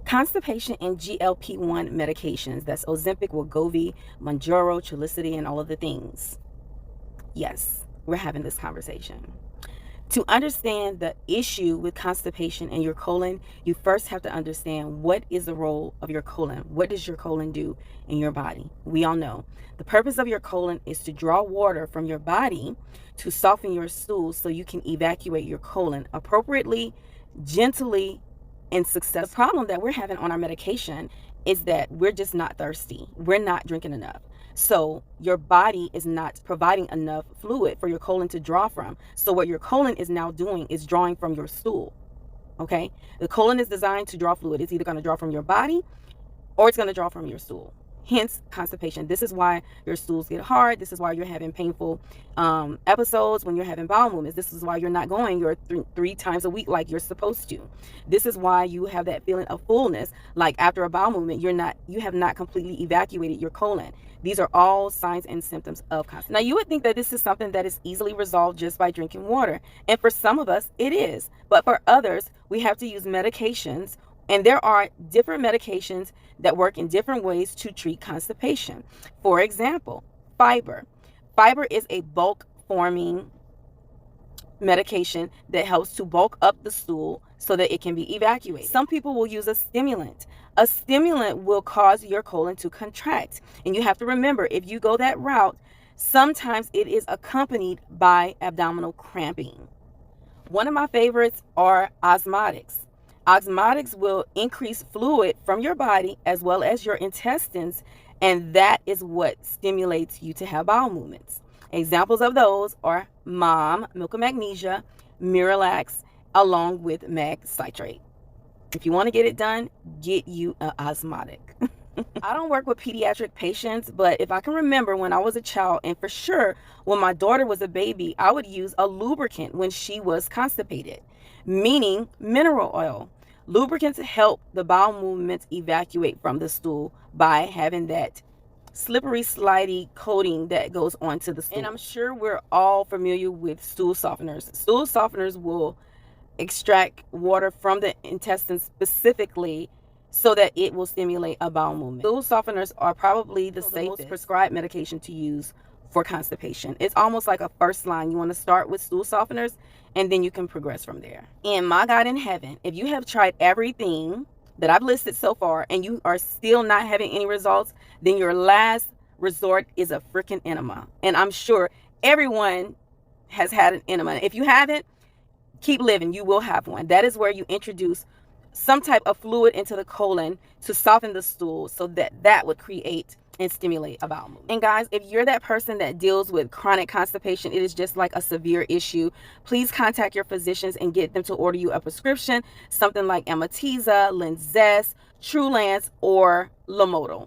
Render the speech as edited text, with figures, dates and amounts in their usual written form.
Constipation and GLP-1 medications. That's Ozempic, Wegovy, Mounjaro, Trulicity, and all of the things. Yes, we're having this conversation. To understand the issue with constipation and your colon, you first have to understand what is the role of your colon. What does your colon do in your body? We all know the purpose of your colon is to draw water from your body to soften your stools so you can evacuate your colon appropriately, gently, and successfully. The problem that we're having on our medication is that we're just not thirsty. We're not drinking enough. So your body is not providing enough fluid for your colon to draw from. So what your colon is now doing is drawing from your stool. Okay? The colon is designed to draw fluid. It's either going to draw from your body or it's going to draw from your stool. Hence constipation. This is why your stools get hard. This is why you're having painful episodes when you're having bowel movements. This is why you're not going your three times a week like you're supposed to. This is why you have that feeling of fullness, like after a bowel movement, you have not completely evacuated your colon. These are all signs and symptoms of constipation. Now, you would think that this is something that is easily resolved just by drinking water. And for some of us, it is. But for others, we have to use medications. And there are different medications that work in different ways to treat constipation. For example, fiber. Fiber is a bulk forming medication that helps to bulk up the stool so that it can be evacuated. Some people will use a stimulant. A stimulant will cause your colon to contract. And you have to remember, if you go that route, sometimes it is accompanied by abdominal cramping. One of my favorites are osmotics. Osmotics will increase fluid from your body as well as your intestines, and that is what stimulates you to have bowel movements. Examples of those are MOM, milk of magnesia, Miralax, along with mag citrate. If you want to get it done, get you an osmotic. I don't work with pediatric patients, but if I can remember when I was a child, and for sure when my daughter was a baby, I would use a lubricant when she was constipated, meaning mineral oil. Lubricants help the bowel movements evacuate from the stool by having that slippery, slidey coating that goes onto the stool. And I'm sure we're all familiar with stool softeners. Stool softeners will extract water from the intestines specifically so that it will stimulate a bowel movement. Stool softeners are probably the most prescribed medication to use for constipation. It's almost like a first line. You want to start with stool softeners and then you can progress from there. And my God in heaven, if you have tried everything that I've listed so far and you are still not having any results, then your last resort is a freaking enema. And I'm sure everyone has had an enema. If you haven't, keep living. You will have one. That is where you introduce some type of fluid into the colon to soften the stool so that would create and stimulate a bowel movement. And guys, if you're that person that deals with chronic constipation, it is just like a severe issue, please contact your physicians and get them to order you a prescription, something like Amitiza, Linzess, Trulance, or Lomotil.